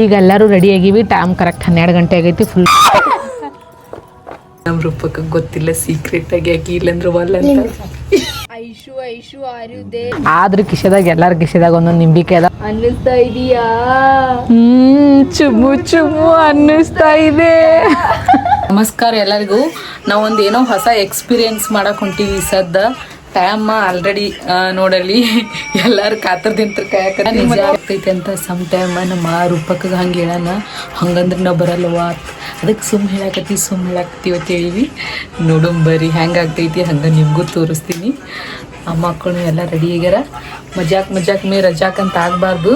ಈಗ ಎಲ್ಲರೂ ready ಆಗಿವಿ. Time correct 12 ಗಂಟೆ ಆಗೈತಿ. ಫುಲ್ ನಮ್ಮ ರೂಪಕ್ಕೆ ಗೊತ್ತಿಲ್ಲ ಸೀಕ್ರೆಟ್ ಆಗಿ ಆಕಿ ಇಲ್ಲಂದ್ರೆ ವಲ್ಲ ಅಂತ. ಆದ್ರೂ ಕಿಶೆದಾಗ ಎಲ್ಲಾರ ಕಿಶೆದಾಗ ಒಂದೊಂದು ನಿಂಬಿಕೆ ಅದ. ಅನ್ನಿಸ್ತಾ ಇದೀಯಾ? ಚುಮ್ಮು ಚುಮ್ಮು ಅನ್ನಿಸ್ತಾ ಇದೆ. ನಮಸ್ಕಾರ ಎಲ್ಲರಿಗೂ. ನಾವೊಂದು ಏನೋ ಹೊಸ ಎಕ್ಸ್ಪೀರಿಯನ್ಸ್ ಮಾಡಕ್ ಹೊಂಟಿವಿ. ಸದ್ದ ಟೈಮ್ ಆಲ್ರೆಡಿ ನೋಡಲಿ ಎಲ್ಲಾರು ಕಾತರದಿಂತ ಕಾಯಕ ನಿಜ ಆಗ್ತೈತೆ ಅಂತ. ಸಮ್ ಟೈಮ್ ನಮ್ಮ ರೂಪಕ್ಕೆ ಹಂಗೆ ಹೇಳೋಣ, ಹಂಗಂದ್ರೆ ನಾವು ಬರಲ್ವಾ ಅದಕ್ಕೆ ಸುಮ್ಮ ಹೇಳಾಕತ್ತೀವಿ ಅಂತ ಹೇಳಿವಿ. ನೋಡಂಬರಿ ಹೆಂಗಾಗ್ತೈತಿ ಹಂಗೆ ನಿಮಗೂ ತೋರಿಸ್ತೀನಿ. ಆ ಮಕ್ಕಳು ಎಲ್ಲ ರೆಡಿ ಆಗ್ಯಾರ. ಮಜಾಕ್ ಮೇ ರಜಾಕ್ ಅಂತ ಆಗಬಾರ್ದು.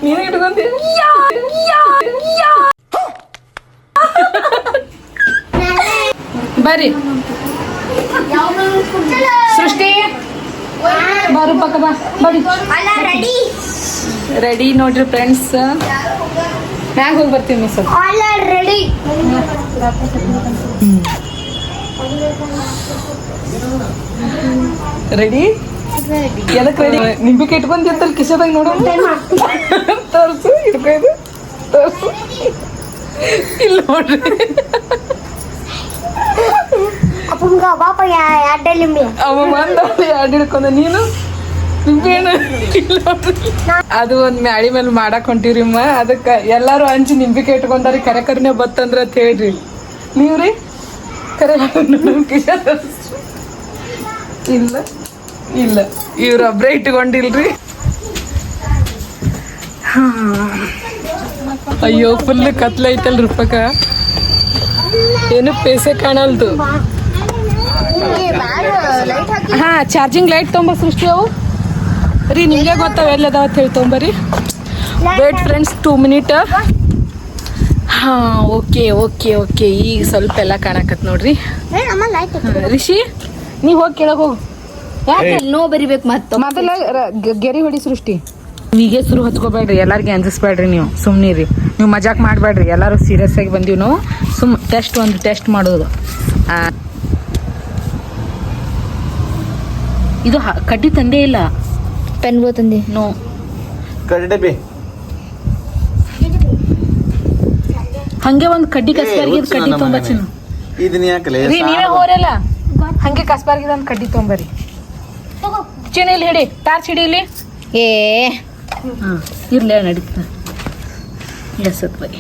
ನೀನು ಇಟ್ಕೊಂಡಿ ಬರ್ರಿ ಸೃಷ್ಟಿ ಬಾರು ಪಕ್ಕ ಬಾ ಬಡಿ. ರೆಡಿ ನೋಡ್ರಿ ಫ್ರೆಂಡ್ಸ್. ಮ್ಯಾಗ ಹೋಗಿ ಬರ್ತೀನಿ ಸರ್. ರೆಡಿ ಎದಕ್ಕೆ ರೆಡಿ? ನಿಂಬಿಕೆ ಇಟ್ಕೊಂತಿರ್ತಲ್ಲ ಕಿಶದಾಗ ನೋಡೋಣ. ತೋರ್ಸು ಇಟ್ಕೊಂಡು ತೋರ್ಸು. ಇಲ್ಲ ನೋಡ್ರಿ ಅವ ಬಂದ ಎರಡು ಹಿಡ್ಕೊಂಡ. ನೀನು ನಿಂಬೆಹಣ್ಣು ಇಲ್ಲ ನೋಡ್ರಿ. ಅದು ಒಂದ್ ಮ್ಯಾಳಿ ಮೇಲೆ ಮಾಡಕ್ ಹೊಂಟಿವ್ರಿಮ್ಮ. ಅದಕ್ಕೆ ಎಲ್ಲಾರು ಹಂಚಿ ನಿಂಬಿಕೆ ಇಟ್ಕೊಂಡಾರಿ. ಕರೆಕರ್ನೆ ಬತ್ತಂದ್ರ ಅಂತ ಹೇಳ್ರಿ. ನೀವ್ರಿ ಕರೆ ಇಲ್ಲ ಇಲ್ಲ ಇವ್ರೊಬ್ರೇ ಇಟ್ಕೊಂಡಿಲ್ರಿ. ಅಯ್ಯೋ ಫುಲ್ ಕತ್ಲೈತಲ್ ರೂಪಕ. ಏನು ಪೇಸೆ ಕಾಣಲ್ದು. ಹಾ ಚಾರ್ಜಿಂಗ್ ಲೈಟ್ ತೊಂಬ ಸೃಷ್ಟಿ. ಅವು ರೀ ನಿಮಗೆ ಗೊತ್ತಾವ ಎಲ್ಲದಾವ ಅಂತ ಹೇಳಿ ತೊಂಬರಿ. Wait friends 2 minute. ಹಾ ಓಕೆ ಓಕೆ ಓಕೆ ಈಗ ಸ್ವಲ್ಪ ಎಲ್ಲ ಕಾಣಕತ್ ನೋಡ್ರಿ. ರಿಷಿ ನೀವ್ ಹೋಗಿ ಕೆಳಗೆ ಹೋಗು. ನೋ ಬರಿಬೇಕು ಮೊದಲ ಗೆರಿ ಹೊಡಿ ಸೃಷ್ಟಿ. ಹೀಗೆ ಶುರು ಹಚ್ಕೋಬೇಡ್ರಿ. ಎಲ್ಲಾರ್ಗಿ ಅಂಜಿಸ್ಬೇಡ್ರಿ. ನೀವು ಸುಮ್ನಿರಿ. ನೀವು ಮಜಾಕ್ ಮಾಡಬೇಡ್ರಿ. ಎಲ್ಲರೂ ಸೀರಿಯಸ್ ಆಗಿ ಬಂದೀವಿ ನಾವು. ಒಂದು ಟೆಸ್ಟ್ ಮಾಡೋದು. ಇದು ಕಡ್ಡಿ ತಂದೆ ಇಲ್ಲ. ಪೆನ್ ತಂದೆ ನೋ ಕಡ್ಡಿ ಹಂಗೆ ಒಂದು ಕಡ್ಡಿ ಕಸ್ಬಾರ್ಗಿದ್ ಕಡ್ಡಿ ತೊಂಬ ಚಿನ್ನ. ನೀವೇ ಹೋರಲ್ಲ ಹಂಗೆ ಕಸ್ಬಾರ್ಗಿದ ಒಂದು ಕಡ್ಡಿ ತೊಂಬರಿ. ಚಿನ್ನ ಇಲ್ಲಿ ಹಿಡಿ. ಟಾರ್ಚ್ ಹಿಡಿ ಇಲ್ಲಿ. ಇರ್ಲೇ ನಡೀತ. ಎಸತ್ ಬೈ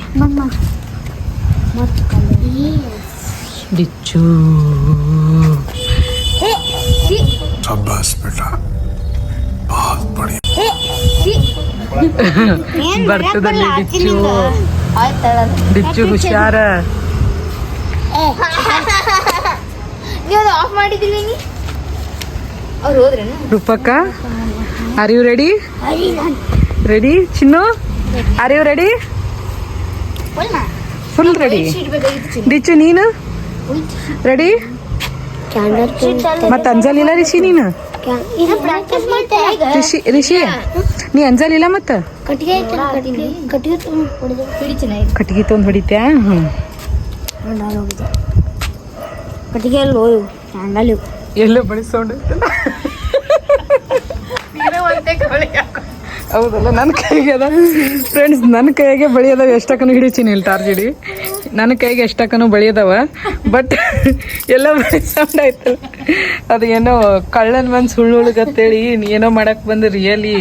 ಬಿಚ್ಚು. ಬರ್ತದಲ್ಲಿ ಬಿಚ್ಚು. ಬಿಚ್ಚು ಹುಷಾರ. ಆಫ್ ಮಾಡಿದಿಲ್ಲ ಅವ್ರು ಹೋದ್ರೇನು? ರೂಪಕ್ಕ ಆರ್ ಯು ರೆಡಿ? ರೆಡಿ ಚಿನ್ನು? Are you ready? Full ready. ಡಿಚ್ಚು ನೀನು ರೆಡಿ? ಮತ್ತೆ ಅಂಜಲಿಲ್ಲ ರಿಷಿ? ನೀನು ರಿಷಿ ನೀ ಅಂಜಲಿಲ್ಲ ಮತ್ತ ಕಟ್ಟಿಗೆ ತೊಂದು ಹೊಡಿತ್ಯಾ? ಕಟ್ಟಿಗೆ ಎಲ್ಲೋ ಬಳಿ ಸೌಂಡ್ ಹೌದಲ್ಲ. ನನ್ನ ಕೈಗೆ ಅದ ಫ್ರೆಂಡ್ಸ್. ನನ್ನ ಕೈಗೆ ಬಳಿ ಅದಾವ. ಎಷ್ಟಕ್ಕೂ ಹಿಡಿತೀನಿ ಇಲ್ಲಿ ಟಾರ್ಚ್ ಹಿಡಿ. ನನ್ನ ಕೈಗೆ ಎಷ್ಟಕ್ಕೂ ಬಳಿ ಅದಾವ. ಬಟ್ ಎಲ್ಲ ಬಳಿ ಸೌಂಡ್ ಆಯ್ತಲ್ಲ. ಅದು ಏನೋ ಕಳ್ಳನ್ ಬಂದು ಸುಳ್ಳುಗತ್ತೇಳಿ ಏನೋ ಮಾಡಕ್ ಬಂದು ರಿಯಲಿ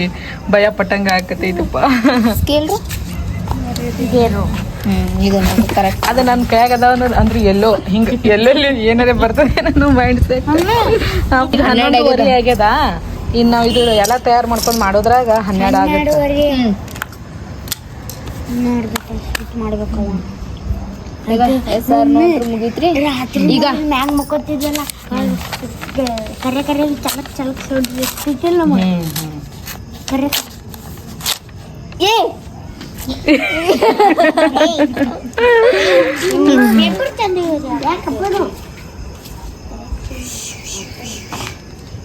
ಭಯ ಪಟ್ಟಂಗ ಆಕತೈತಪ್ಪ. ಅದು ನನ್ನ ಕೈಯಾಗ ಅದಾವ ಅಂದ್ರೆ ಎಲ್ಲೋ ಹಿಂಗ ಎಲ್ಲೆಲ್ಲಿ ಏನಾರ ಬರ್ತದೆ ನಾನು ಮೈಂಡ್ ಸೆಟ್. 12 ಆಗ್ಯದ. ಇನ್ನು ನಾವು ಇದು ಎಲ್ಲ ತಯಾರು ಮಾಡ್ಕೊಂಡು ಮಾಡೋದ್ರಾಗ 12 ಆಗುತ್ತೆ. ಮುಗೀತ್ರಿ. ಈಗ ಮ್ಯಾಗ ಮುಕ್ಕೋತಿದ್ವಲ್ಲ ಕರೆ ಕರೆ ಚಲಕ್ ಚಲಕ್ ಸುಡ್ತಿದ್ದಿಲ್ಲ ಕರೆ.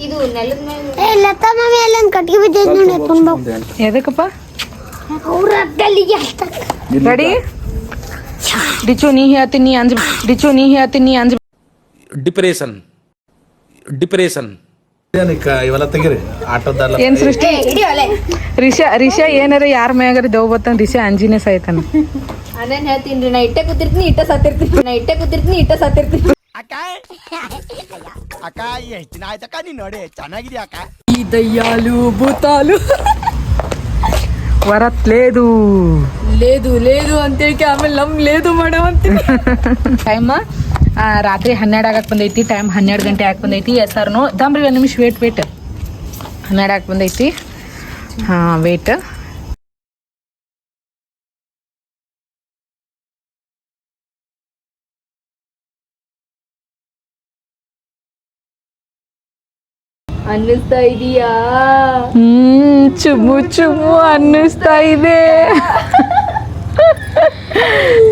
ಇದು ನೆಲದ ಮೇಲೆ ಲತಾ ಮಾಮಿ ಎಲ್ಲ ಕಟ್ಟಿಗೆ ಬಿದ್ದೈತೆ ನೋಡಿ. ಎತ್ಕೊಂಡು ಎದಕ್ಕಪ್ಪ? ರೆಡಿ? ಡಿಚು ನೀ ಹೇಳ್ತೀನಿ ಅಂಜ್. ಡಿಚು ನೀ ಹೇಳ್ತೀನಿ ಅಂಜ್. ಡಿಪ್ರೆಷನ್ ಇವೆಲ್ಲ ತೆಗೀರಿ ಆಟೋದಲ್ಲ. ಏನ್ ಸೃಷ್ಟಿ ರಿಷಾ ಏನಾರ ಯಾರ ಮ್ಯಾಗಾರ ದೇವ್ ಬತ್ತಂದ ರಿಷಾ ಅಂಜಿನೇ ಸಾಯ್ತಾನ. ನಾನೇನ್ ಹೇಳ್ತೀನಿ, ನಾ ಇಟ್ಟೆ ಕೂತಿರ್ತೀನಿ ಇಟ್ಟ ಸತ್ತಿರ್ತೀನಿ. ಅಕ್ಕ ಎಷ್ಟು ದಿನ ಆಯ್ತಕ್ಕ ನೀನ್ ನೋಡಿ ಚೆನ್ನಾಗಿದ್ಯಾ ಅಕ್ಕ. ಈ ದಯ್ಯಾಲು ಭೂತಾಲು ವರತ್ಲೇದು ಲೇದು ಅಂತೇಳಿ ಆಮೇಲೆ ಲೇದು ಮಾಡವಂತೀನಿ. ಟೈಮ್ ರಾತ್ರಿ 12 ಆಗಕ್ಕೆ ಬಂದೈತಿ. ಟೈಮ್ 12 ಗಂಟೆ ಆಗಿ ಬಂದೈತಿ. ಎಸ್ಆರ್ನೋ ದಮ್ರಿ ಒಂದು ನಿಮಿಷ ವೇಟ್ 12 ಆಗಿ ಬಂದೈತಿ. ಹಾಂ ವೇಟ್. ಅನ್ನಿಸ್ತಾ ಇದೀಯಾ? ಚುಮ್ಮು ಅನ್ನಿಸ್ತಾ ಇದೆ.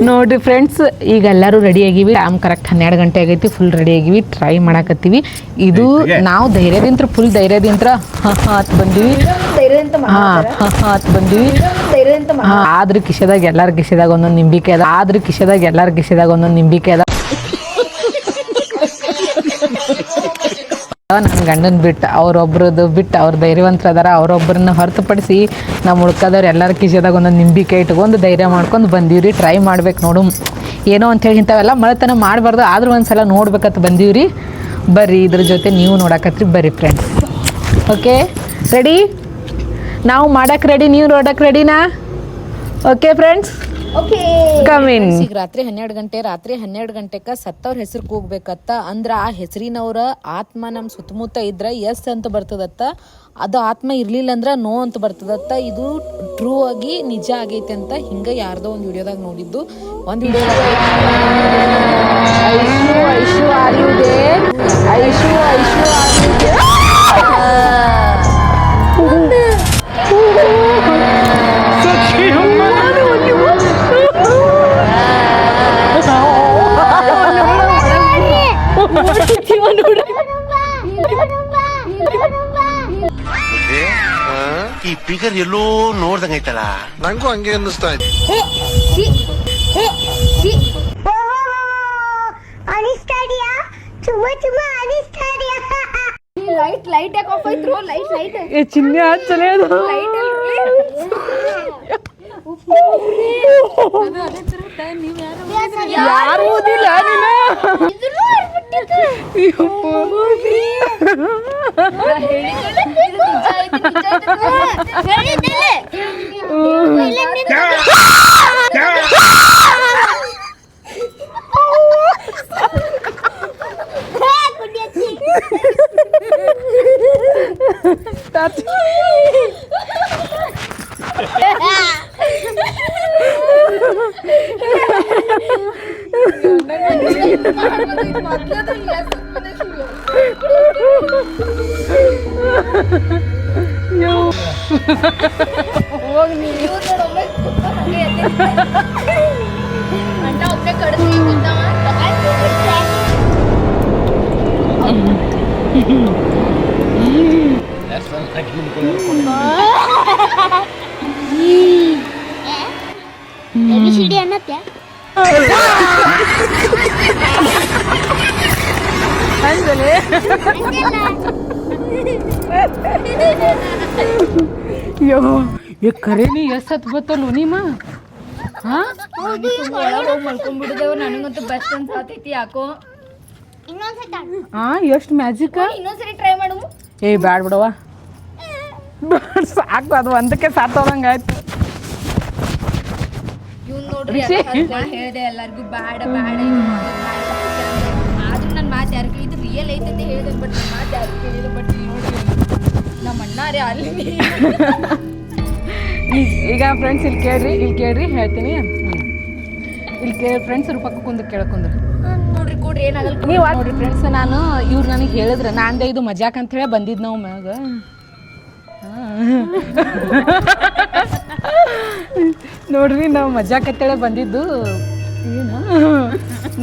ನೋಡ್ರಿ ಫ್ರೆಂಡ್ಸ್, ಈಗ ಎಲ್ಲರೂ ರೆಡಿ ಆಗಿವಿ. ಟೈಮ್ ಕರೆಕ್ಟ್ 12 ಗಂಟೆ ಆಗೈತಿ. ಫುಲ್ ರೆಡಿ ಆಗಿವಿ. ಟ್ರೈ ಮಾಡಾಕತ್ತೀವಿ. ಇದು ನಾವು ಫುಲ್ ಧೈರ್ಯದಿಂತ್ರ ಹತ್ ಬಂದಿವಿ. ಆದ್ರ ಕಿಶೆದಾಗ ಎಲ್ಲಾರ ಕಿಶೆದಾಗ ಒಂದೊಂದು ನಿಂಬಿಕೆ ಅದ. ನನ್ನ ಗಂಡನ ಬಿಟ್ಟು ಅವ್ರ ಧೈರ್ಯವಂತರ ಅದಾರ. ಅವ್ರೊಬ್ಬರನ್ನ ಹೊರತುಪಡಿಸಿ ನಮ್ಮ ಉಳ್ಕದವ್ರು ಎಲ್ಲರ ಕಿಶೆದಾಗ ಒಂದೊಂದು ನಿಂಬಿಕೆ ಇಟ್ಕೊಂಡು ಧೈರ್ಯ ಮಾಡ್ಕೊಂಡು ಬಂದೀವ್ರಿ. ಟ್ರೈ ಮಾಡ್ಬೇಕು ನೋಡು ಏನೋ ಅಂಥೇಳಿ ಇಂಥವೆಲ್ಲ ಮಳೆತನ ಮಾಡಬಾರ್ದು. ಆದ್ರೂ ಒಂದ್ಸಲ ನೋಡ್ಬೇಕಂತ ಬಂದೀವ್ರಿ. ಬರ್ರಿ, ಇದ್ರ ಜೊತೆ ನೀವು ನೋಡಕತ್ರಿ. ಬರ್ರಿ ಫ್ರೆಂಡ್ಸ್. Okay ready? ನಾವು ಮಾಡಕ್ಕೆ ರೆಡಿ, ನೀವು ನೋಡಕ್ಕೆ ರೆಡಿನಾ? ಓಕೆ ಫ್ರೆಂಡ್ಸ್, ಈಗ ರಾತ್ರಿ 12 ಗಂಟೆಗೆ ಸತ್ತವ್ರ ಹೆಸರು ಕೂಗ್ಬೇಕತ್ತ. ಅಂದ್ರ ಆ ಹೆಸರಿನವ್ರ ಆತ್ಮ ನಮ್ಮ ಸುತ್ತಮುತ್ತ ಇದ್ರ ಎಸ್ ಅಂತ ಬರ್ತದತ್ತ. ಅದು ಆತ್ಮ ಇರ್ಲಿಲ್ಲ ಅಂದ್ರ ನೋ ಅಂತ ಬರ್ತದತ್ತ. ಇದು ಟ್ರೂ ಆಗಿ ನಿಜ ಆಗೈತೆ ಅಂತ ಹಿಂಗ ಯಾರ್ದೋ ಒಂದು ವಿಡಿಯೋದಾಗ ನೋಡಿದ್ದು. ಒಂದು ವಿಡಿಯೋದಾಗ ಈ ಫಿಗರ್ ಎಲ್ಲೋ ನೋಡ್ದಂಗೈತಲ್ಲ. ನಂಗೂ ಹಂಗೆ ಅನ್ನಿಸ್ತಾ ಇತ್ತು. ಲೈಟ್ ಯಾಕೆ ಆಫ್ ಆಯ್ತು? ಲೈಟ್ ಚಿನ್ನೆ ಹಚ್ಚಲೇ ಅದು. ಯಾರು ಓದಿಲ್ಲ ಕರೇನಿ ಎಷ್ಟತ್ ಬತ್ತಲ್ಲ ನೀಮ. ಮಲ್ಕೊಂಡ್ಬಿಡಿದೇವ. ನನಗಂತೂ ಬೆಸ್ಟ್ ಅನ್ಸಾತೈತಿ ಯಾಕೋ. ಎಷ್ಟು ಮ್ಯಾಜಿಕ್. ಇನ್ನೊಂದ್ಸರಿ ಟ್ರೈ ಮಾಡು. ಏ ಬ್ಯಾಡ್ ಬಿಡವ, ಸಾಕು. ಅದು ಒಂದಕ್ಕೆ ಸಾತೋದಂಗ ಆಯ್ತು. ಇವ್ನು ನೋಡ್ರಿ ಹೇಳಿದೆ ಎಲ್ಲರಿಗೂ ಬ್ಯಾಡ ಆದ್ರೂ ನನ್ನ ಮಾತು ಯಾರು ಕೇಳಿದ್ದು ರಿಯಲ್ ಐತೆ ಅಂತ ಹೇಳಿದೆ. ಬಟ್ ನನ್ನ ಮಾತು ಯಾರು ಕೇಳಿದ್ರು. ಬಟ್ ನೋಡ್ರಿ ನಮ್ಮ ಅಣ್ಣಾರೇ ಅಲ್ಲಿ. ಈಗ ಫ್ರೆಂಡ್ಸ್ ಇಲ್ಲಿ ಕೇಳ್ರಿ ಹೇಳ್ತೀನಿ. ಇಲ್ಲಿ ಕೇಳಿ ಫ್ರೆಂಡ್ಸ್ ಪಕ್ಕ ಕುಂದು ಕೇಳ್ಕೊಂಡ್ರು. ನೋಡ್ರಿ ಕೊಡ್ರಿ, ಏನಾಗಲ್ಲ ನೀವು ನೋಡ್ರಿ ಫ್ರೆಂಡ್ಸ್. ನಾನು ಇವ್ರು ನನಗೆ ಹೇಳಿದ್ರೆ ನಾಂದೆ ಇದು ಮಜಾಕ್ ಅಂತ ಹೇಳಿ ಬಂದಿದ್ದು ನಾವು ಮ್ಯಾಗ. ನೋಡ್ರಿ ನಾವು ಮಜಾಕತ್ತೇಳೆ ಬಂದಿದ್ದು.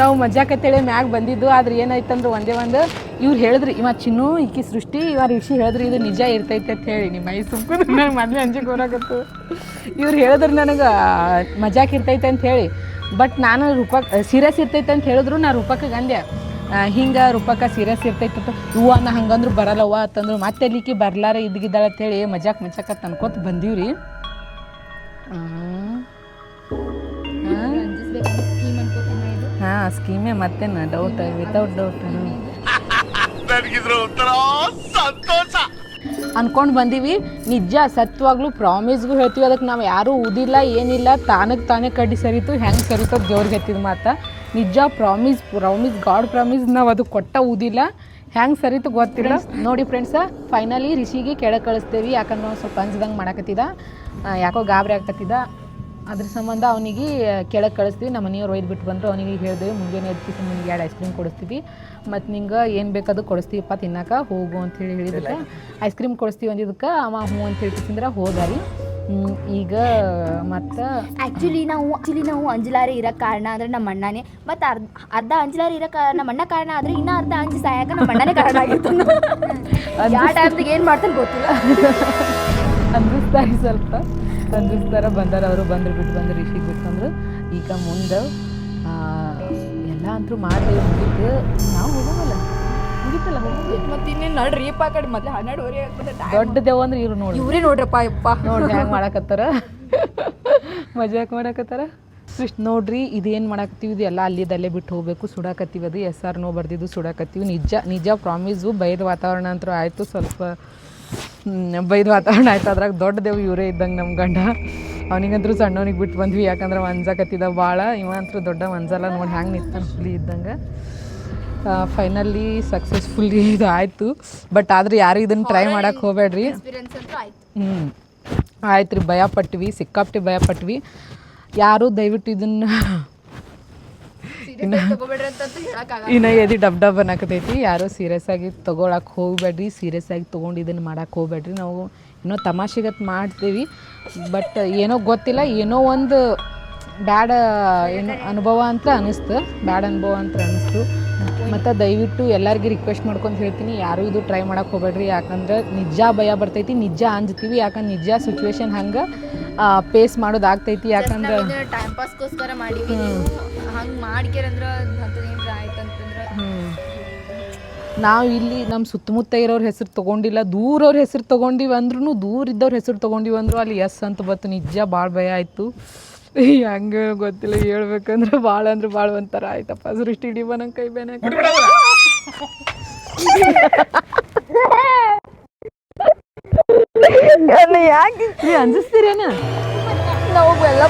ನಾವು ಮಜಾಕತ್ತೇಳೆ ಮ್ಯಾಗ ಬಂದಿದ್ದು. ಆದ್ರೆ ಏನಾಯ್ತಂದ್ರೆ ಒಂದೇ ಇವ್ರು ಹೇಳಿದ್ರಿ, ಇವ ಚಿನ್ನು ಈಕಿ ಸೃಷ್ಟಿ ಇವ ಋಷಿ ಹೇಳಿದ್ರಿ ಇದು ನಿಜ ಇರ್ತೈತೆ ಅಂತ ಹೇಳಿ. ನಿಮ್ಮ ಮೈ ಸುಮ್ಕೊಂಡು ನನಗೆ ಮೊದಲೇ ಅಂಜಿಕೆ ಬರಾಕತ್ತು. ಇವ್ರು ಹೇಳಿದ್ರು ನನಗೆ ಮಜಾಕ್ ಇರ್ತೈತೆ ಅಂತ ಹೇಳಿ. ಬಟ್ ನಾನು ಸೀರಿಯಸ್ ಇರ್ತೈತೆ ಅಂತ ಹೇಳಿದ್ರು ನಾ ರೂಪಕ್ಕೆ ಅಂದೆ. ಹಿಂಗೆ ರೂಪಕ್ಕ ಸೀರಿಯಸ್ ಇರ್ತೈತಂತ ಹೂವು ನಾ ಹಂಗಂದ್ರು ಬರಲ್ಲವ್ವ ಅಂತಂದ್ರು ಮತ್ತೆ ಲಿಕ್ಕಿ ಬರ್ಲಾರ ಇದ್ಗಿದ್ದಾಳೆ ಅಂತೇಳಿ ಮಜಾಕ್ ಅನ್ಕೋತ ಬಂದೀವ್ರಿ. ಹಾಂ ಸ್ಕೀಮೇ ಮತ್ತೇನು ಡೌಟ್ ವಿತೌಟ್ ಡೌಟ್ ಅನ್ಕೊಂಡು ಬಂದೀವಿ. ನಿಜ ಸತ್ವಾಗ್ಲೂ ಪ್ರಾಮಿಸ್ಗೂ ಹೇಳ್ತೀವಿ, ಅದಕ್ಕೆ ನಾವು ಯಾರೂ ಊದಿಲ್ಲ ಏನಿಲ್ಲ, ತಾನಕ್ಕೆ ತಾನೇ ಕಡ್ಡಿ ಸರಿತು ಹೆಂಗೆ ಸರಿತೋದು ದೇವ್ರಿಗೆ ಎತ್ತಿದ ಮಾತು. ನಿಜ ಪ್ರಾಮಿಸ್ ಗಾಡ್ ಪ್ರಾಮಿಸ್, ನಾವು ಅದು ಕೊಟ್ಟ ಊದಿಲ್ಲ, ಹೆಂಗೆ ಸರಿತು ಗೊತ್ತಿಲ್ಲ. ನೋಡಿ ಫ್ರೆಂಡ್ಸ, ಫೈನಲಿ ರಿಷಿಗೆ ಕೆಳಗೆ ಕಳಿಸ್ತೇವೆ, ಯಾಕಂದ್ರೆ ನಾವು ಸ್ವಲ್ಪ ಅಂಜ್ದಂಗೆ ಮಾಡಕತ್ತಿದ, ಯಾಕೋ ಗಾಬರಿ ಆಗ್ಕತ್ತಿದ. ಅದ್ರ ಸಂಬಂಧ ಅವನಿಗೆ ಕೆಳಗೆ ಕಳಿಸ್ತೀವಿ. ನಮ್ಮ ಮನೆಯವ್ರು ಒಯ್ದು ಬಿಟ್ಟು ಬಂದರು. ಅವನಿಗೆ ಹೇಳಿದೆವು ಮುಂಜಾನೆ ಎದ್ದಿಸಿ ನಿಮ್ಗೆ 2 ಐಸ್ ಕ್ರೀಮ್ ಕೊಡಿಸ್ತೀವಿ, ಮತ್ತು ನಿಂಗೆ ಏನು ಬೇಕಾದು ಕೊಡಿಸ್ತೀವಪ್ಪ ತಿನ್ನಕ್ಕೆ ಹೋಗು ಅಂಥೇಳಿ ಹೇಳಿದಕ್ಕೆ ಐಸ್ ಕ್ರೀಮ್ ಕೊಡಿಸ್ತೀವಿ ಅಂದಿದ್ದಕ್ಕೆ ಅವ ಹ್ಞೂ ಅಂತ ಹೇಳ್ತಿದ್ರೆ ಹೋದಾರಿ. ಈಗ ಮತ್ತು ಆ್ಯಕ್ಚುಲಿ ನಾವು ಅಂಜಲಾರಿ ಇರೋಕ್ಕೆ ಕಾರಣ ಅಂದರೆ ನಮ್ಮ ಅಣ್ಣನೇ, ಮತ್ತು ಅರ್ಧ ಅಂಜಲಾರಿ ಇರೋಕ್ಕೆ ನಮ್ಮ ಅಣ್ಣ ಕಾರಣ ಆದರೆ ಇನ್ನೂ ಅರ್ಧ ಅಂಜಿ ಸಾಯಕ ನಮ್ಮ ಅಣ್ಣನೇ ಕಾರಣ ಆಗಿತ್ತು. ಯಾವ ಟೈಮ್ದಾಗ ಏನು ಮಾಡ್ತಾನೆ ಗೊತ್ತಿಲ್ಲ. ಅಂಜಿಸ್ತಾರೆ, ಸ್ವಲ್ಪ ಅಂಜಿಸ್ತಾರೆ. ಬಂದಾರ ಅವರು, ಬಂದರು ಬಿಟ್ಟು ಬಂದರು, ರಿಷಿಗೆ ಬಿಟ್ಟು ಬಂದರು. ಈಗ ಮುಂದೆ ಎಲ್ಲ ಅಂತೂ ಮಾಡಿ ಮುಗಿತು, ನಾವು ಹೋಗೋಲ್ಲ ಮುಗಿತಲ್ಲ ಮತ್ತು ಇನ್ನೇನು ನೋಡ್ರಿ ಯಪ್ಪ ಕಡೆ ಮೊದಲು 12:30 ಆಗ್ತದೆ. ದೊಡ್ಡ ದೇವ ಅಂದ್ರೆ ಇವ್ರು ನೋಡಿ, ಇವರೇ ನೋಡ್ರಪ್ಪ ಯಪ್ಪ ನೋಡಿ ಹೆಂಗೆ ಮಾಡಕತ್ತಾರ, ಮಜಾಕ್ ಮಾಡಕತ್ತಾರ. ನೋಡ್ರಿ ಇದೇನು ಮಾಡಕತ್ತೀವಿ, ಇದು ಎಲ್ಲ ಅಲ್ಲಿದ್ದಲ್ಲೇ ಬಿಟ್ಟು ಹೋಗಬೇಕು. ಸುಡಾಕತ್ತೀವಿ, ಅದು SR ನೋ ಬರ್ದಿದ್ದು ಸುಡಾಕತ್ತೀವಿ. ನಿಜ ಪ್ರಾಮಿಸು. ಬೈದ ವಾತಾವರಣ ಅಂತೂ ಆಯಿತು, ಸ್ವಲ್ಪ ಬೈದ ವಾತಾವರಣ ಆಯ್ತು. ಅದ್ರಾಗ ದೊಡ್ಡ ದೇವು ಇವರೇ ಇದ್ದಂಗೆ ನಮ್ಮ ಗಂಡ. ಅವನಿಗಂತೂ ಸಣ್ಣವನಿಗೆ ಬಿಟ್ಟು ಬಂದ್ವಿ, ಯಾಕಂದ್ರೆ ಮಂಜಾಕತ್ತಿದ್ದ ಭಾಳ. ಇವ ಅಂತೂ ದೊಡ್ಡ ಮಂಜಲ್ಲ, ನೋಡಿ ಹ್ಯಾಂಗೆ ನಿಂತಾನೆ ಹುಲಿ ಇದ್ದಂಗೆ. ಫೈನಲಿ ಸಕ್ಸಸ್ಫುಲ್ಲಿ ಇದು ಆಯಿತು. ಬಟ್ ಆದ್ರೆ ಯಾರು ಇದನ್ನು ಟ್ರೈ ಮಾಡಕ್ಕೆ ಹೋಗ್ಬೇಡ್ರಿ. ಆಯ್ತು ರೀ, ಭಯಪಟ್ವಿ, ಸಿಕ್ಕಾಪಟ್ಟೆ ಭಯಪಟ್ವಿ. ಯಾರು ದಯವಿಟ್ಟು ಇದನ್ನು ಇನ್ನು ಎದಿ ಡಬ್ ಅನ್ನಕತೈತಿ. ಯಾರೂ ಸೀರಿಯಸ್ ಆಗಿ ತೊಗೊಳಕ್ಕೆ ಹೋಗ್ಬೇಡ್ರಿ, ಸೀರಿಯಸ್ ಆಗಿ ತೊಗೊಂಡು ಇದನ್ನು ಮಾಡಕ್ಕೆ ಹೋಗ್ಬೇಡ್ರಿ. ನಾವು ಏನೋ ತಮಾಷೆಗತ್ ಮಾಡ್ತೀವಿ, ಬಟ್ ಏನೋ ಗೊತ್ತಿಲ್ಲ, ಏನೋ ಒಂದು ಬ್ಯಾಡ ಏನೋ ಅನುಭವ ಅಂತ ಅನ್ನಿಸ್ತು, ಮತ್ತು ದಯವಿಟ್ಟು ಎಲ್ಲರಿಗೂ ರಿಕ್ವೆಸ್ಟ್ ಮಾಡ್ಕೊಂಡು ಹೇಳ್ತೀನಿ, ಯಾರೂ ಇದು ಟ್ರೈ ಮಾಡಕ್ಕೆ ಹೋಗ್ಬೇಡ್ರಿ. ಯಾಕಂದ್ರೆ ನಿಜ ಭಯ ಬರ್ತೈತಿ, ನಿಜ ಅಂಜ್ತೀವಿ. ಯಾಕಂದ್ರೆ ನಿಜ ಸಿಚುವೇಶನ್ ಹಂಗೆ ಪೇಸ್ ಮಾಡೋದಾಗ್ತೈತಿ. ಯಾಕಂದ್ರೆ ಟೈಮ್ ಪಾಸ್ಗೋಸ್ಕರ ಮಾಡೀವಿ, ಹಂಗೆ ಮಾಡ್ಕ್ಯಾರಂದ್ರೆ ಏನ್ರ ಆಯ್ತು ಅಂತಂದ್ರೆ ನಾವು ಇಲ್ಲಿ ನಮ್ಮ ಸುತ್ತಮುತ್ತ ಇರೋರ ಹೆಸರು ತೊಗೊಂಡಿಲ್ಲ, ದೂರವ್ರ ಹೆಸರು ತೊಗೊಂಡಿವಿ ಅಂದ್ರೂ, ದೂರ ಇದ್ದವ್ರ ಹೆಸರು ತೊಗೊಂಡಿವಿ ಅಂದರು ಅಲ್ಲಿ ಎಸ್ ಅಂತ ಬತ್ತು. ನಿಜ ಭಾಳ ಭಯ ಆಯಿತು. ಹಂಗೆ ಗೊತ್ತಿಲ್ಲ, ಹೇಳ್ಬೇಕಂದ್ರೆ ಭಾಳ ಅಂದ್ರೆ ಭಾಳ ಒಂಥರ ಆಯ್ತಪ್ಪ. ಸೃಷ್ಟಿ ಹಿಡಿಬ ನಂಗೆ ಕೈ ಬೇನೆ ಯಾಕೆ ಅಂಜಿಸ್ತೀರೇನ? ನಾವು ಎಲ್ಲ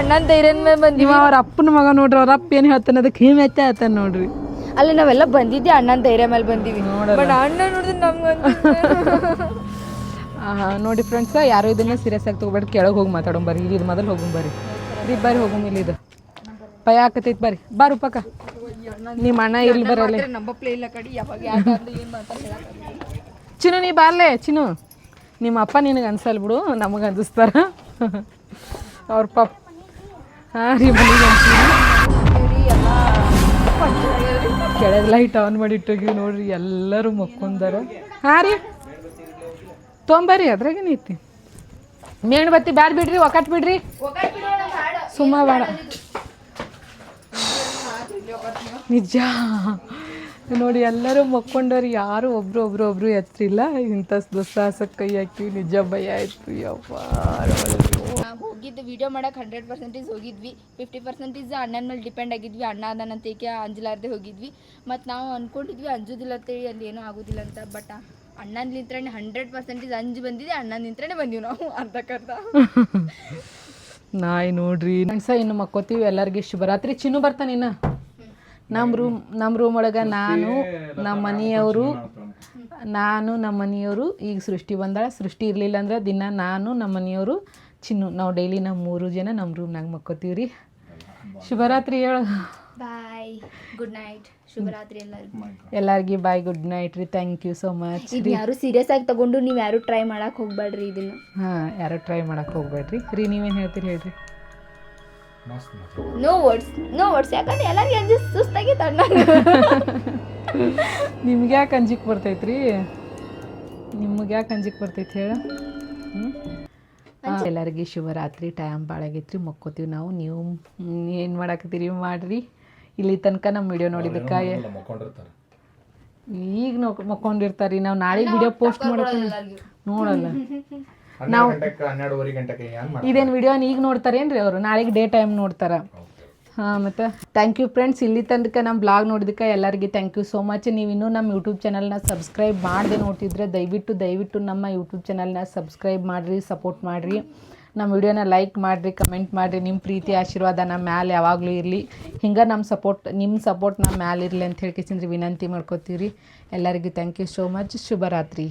ಅಣ್ಣನ ಧೈರ್ಯದ ಮೇಲೆ ಬಂದೀವಿ. ಅವ್ರ ಅಪ್ಪನ ಮಗ ನೋಡ್ರಿ, ಅವ್ರ ಅಪ್ಪ ಏನು ಹೇಳ್ತಾನೆ ಅದಕ್ಕೆ ಹಿಮೆತ್ತೆ ಹೇಳ್ತಾನೆ ನೋಡ್ರಿ. ಅಲ್ಲಿ ನಾವೆಲ್ಲ ಬಂದಿದ್ದೆ ಅಣ್ಣನ ಧೈರ್ಯ ಮೇಲೆ ಬಂದೀವಿ. ಬಟ್ ಅಣ್ಣ ನೋಡಿದ್ರೆ ನಮ್ಗೆ ನೋಡಿ ಫ್ರೆಂಡ್ಸ, ಯಾರು ಇದನ್ನ ಸೀರಿಯಸ್ ಆಗಿ ತೊಗೊಬೇಡಿ. ಕೆಳಗೆ ಹೋಗಿ ಮಾತಾಡೋಣ ಬರ್ರಿ, ಇಲ್ಲಿ ಮೊದಲು ಹೋಗೋಣ ಬರ್ರಿ. ಬರ್ರಿ ಹೋಗೋಣ, ಇಲ್ಲಿದು ಭಯ ಆಕತೈತಿ. ಬರ್ರಿ ಬಾರು ಪಕ್ಕ, ನಿಮ್ಮ ಅಣ್ಣ ಇಲ್ಲಿ ಬರಲ್ಲ. ನಂಬಪ್ಲೇ ಇಲ್ಲ ಕಡಿ, ಯಾವಾಗ ಏನು ಮಾತಾಡ ಚಿನ್ನು ನೀ ಬಾರ್ಲೆ. ಚಿನ್ನು ನಿಮ್ಮ ಅಪ್ಪ ನಿನಗೆ ಅನ್ಸಲ್ ಬಿಡು, ನಮಗೆ ಅನ್ಸಿಸ್ತಾರ ಅವ್ರ ಪಾಪ. ಹಾಂ ರೀ, ಮನೆಗೆ ಕೆಳಗೆ ಲೈಟ್ ಆನ್ ಮಾಡಿ ಇಟ್ಟೋಗಿ ನೋಡ್ರಿ, ಎಲ್ಲರೂ ಮಕ್ಕೊಂದಾರ. ಹಾಂ ರೀ ತೊಂಬರ್ರಿ, ಅದ್ರಾಗೇನೈತಿ. ಮೇಣಬತ್ತಿ ಬ್ಯಾಡ ಬಿಡ್ರಿ, ಒಕ್ಕಟ್ ಬಿಡ್ರಿ, ಸುಮ್ಮ ಬೇಡ. ನಿಜ ನೋಡಿ ಎಲ್ಲರೂ ಮಕ್ಕೊಂಡವ್ರು, ಯಾರು ಒಬ್ರು ಎತ್ತರಿಲ್ಲ. ಇಂಥ ದುಸ್ಸಾಹಸಕ್ಕೆ ಕೈ ಹಾಕಿವಿ. ನಿಜ ಭಯ ಆಯ್ತು. ಯವ್ವ ಹೋಗಿದ್ದು ವಿಡಿಯೋ ಮಾಡಕ್ಕೆ 100% ಹೋಗಿದ್ವಿ. 50% ಅಣ್ಣನ ಮೇಲೆ ಡಿಪೆಂಡ್ ಆಗಿದ್ವಿ. ಅಣ್ಣ ಅದನ್ನಂತೇಕೆ ಅಂಜಲಾರ್ದೆ ಹೋಗಿದ್ವಿ. ಮತ್ತು ನಾವು ಅಂದ್ಕೊಂಡಿದ್ವಿ ಅಂಜೋದಿಲ್ಲ ಅಂತೇಳಿ, ಅಲ್ಲಿ ಏನೂ ಆಗೋದಿಲ್ಲ ಅಂತ. ಬಟ್ ಅಣ್ಣನ ನಿಂತ್ರೇ 100% ಅಂಜು ಬಂದಿದೆ. ಅಣ್ಣನ ನಿಂತ್ರೇ ಬಂದೀವಿ ನಾವು ಅರ್ಧಕ್ಕರ್ಧ. ನಾಯಿ ನೋಡ್ರಿ ಮನ್ಸ. ಇನ್ನು ಮಕ್ಕೋತೀವಿ. ಎಲ್ಲರಿಗೂ ಶುಭರಾತ್ರಿ. ಚಿನ್ನು ಬರ್ತಾನೆ ಇನ್ನು ನಮ್ಮ ರೂಮ್ ಒಳಗೆ. ನಾನು ನಮ್ಮ ಮನೆಯವರು ಈಗ ಸೃಷ್ಟಿ ಬಂದಾಳ. ಸೃಷ್ಟಿ ಇರಲಿಲ್ಲ ಅಂದ್ರೆ ದಿನ ನಾನು, ನಮ್ಮ ಮನೆಯವರು, ಚಿನ್ನು, ನಾವು ಡೈಲಿ ನಾವು 3 ಜನ ನಮ್ಮ ರೂಮ್ನಾಗ ಮಕ್ಕೋತೀವಿ ರೀ. ಶುಭರಾತ್ರಿ ಹೇಳು. ಬಾಯ್, ಗುಡ್ ನೈಟ್, ಶುಭರಾತ್ರಿ ಎಲ್ಲರಿಗೂ ಬಾಯ್, ಗುಡ್ ನೈಟ್ ರೀ. Thank you so much. ಇದು ಯಾರು ಸೀರಿಯಸ್ ಆಗಿ ತಗೊಂಡು ನೀವು ಯಾರು ಟ್ರೈ ಮಾಡಕ್ಕೆ ಹೋಗ್ಬೇಡ್ರಿ ಇದನ್ನು. ಹಾಂ, ಯಾರು ಟ್ರೈ ಮಾಡಕ್ಕೆ ಹೋಗ್ಬೇಡ್ರಿ ರೀ. ನೀವೇನು ಹೇಳ್ತೀರಿ ಹೇಳ್ರಿ? ನೋ ವರ್ಡ್ಸ್ ಯಾಕಂದ್ರೆ ಎಲ್ಲರಿಗೂ ಅಂಜಿ ಸುಸ್ತಾಗಿತ್ತು ಅಣ್ಣ. ನಿಮ್ಗೆ ಯಾಕೆ ಅಂಜಿಕೆ ಬರ್ತೈತ್ರಿ? ನಿಮ್ಗೆ ಯಾಕೆ ಅಂಜಿಕೆ ಬರ್ತೈತಿ ಹೇಳ? ಎಲ್ಲರಿಗೂ ಶುಭರಾತ್ರಿ. ಟೈಮ್ ಭಾಳ ಆಗೈತ್ರಿ, ಮಕ್ಕೋತೀವಿ ನಾವು. ನೀವು ಏನು ಮಾಡಾಕತ್ತೀರಿ ಮಾಡ್ರಿ. ಇಲ್ಲಿ ತನಕ ನಮ್ಮ ವಿಡಿಯೋ ನೋಡಿದ್ದಕ್ಕೆ ಮಕ್ಕೊಂಡಿರ್ತಾರೆ ಈಗ ಮಕ್ಕೊಂಡಿರ್ತಾರೆ ರೀ ನಾವು ನಾಳೆ ವಿಡಿಯೋ ಪೋಸ್ಟ್ ಮಾಡೋಕೆ ನೋಡಲ್ಲ ನಾವು 12:30 ಗಂಟೆಗೆ ಇದೇನು ವಿಡಿಯೋನ ಈಗ ನೋಡ್ತಾರೇನ್ರಿ ಅವರು ನಾಳೆಗೆ ಡೇ ಟೈಮ್ ನೋಡ್ತಾರೆ ಹಾಂ ಮತ್ತು ಥ್ಯಾಂಕ್ ಯು ಫ್ರೆಂಡ್ಸ್ ಇಲ್ಲಿ ತನಕ ನಮ್ಮ ಬ್ಲಾಗ್ ನೋಡಿದಕ್ಕೆ ಎಲ್ಲರಿಗೆ ಥ್ಯಾಂಕ್ ಯು ಸೋ ಮಚ್ ನೀವು ಇನ್ನೂ ನಮ್ಮ ಯೂಟ್ಯೂಬ್ ಚಾನಲ್ನ ಸಬ್ಸ್ಕ್ರೈಬ್ ಮಾಡದೆ ನೋಡ್ತಿದ್ರೆ ದಯವಿಟ್ಟು ನಮ್ಮ ಯೂಟ್ಯೂಬ್ ಚಾನಲ್ನ ಸಬ್ಸ್ಕ್ರೈಬ್ ಮಾಡಿರಿ ಸಪೋರ್ಟ್ ಮಾಡಿರಿ ನಮ್ಮ ವಿಡಿಯೋನ ಲೈಕ್ ಮಾಡಿರಿ ಕಮೆಂಟ್ ಮಾಡಿರಿ ನಿಮ್ಮ ಪ್ರೀತಿ ಆಶೀರ್ವಾದ ನಮ್ಮ ಮ್ಯಾಲೆ ಯಾವಾಗಲೂ ಇರಲಿ ಹಿಂಗೆ ನಿಮ್ಮ ಸಪೋರ್ಟ್ ನಮ್ಮ ಮ್ಯಾಲೆ ಇರಲಿ ಅಂತ ಹೇಳ್ಕೇಸಿಂದ್ರಿ ವಿನಂತಿ ಮಾಡ್ಕೋತೀವಿ ರೀ ಎಲ್ಲರಿಗೂ ಥ್ಯಾಂಕ್ ಯು ಸೋ ಮಚ್ ಶುಭರಾತ್ರಿ.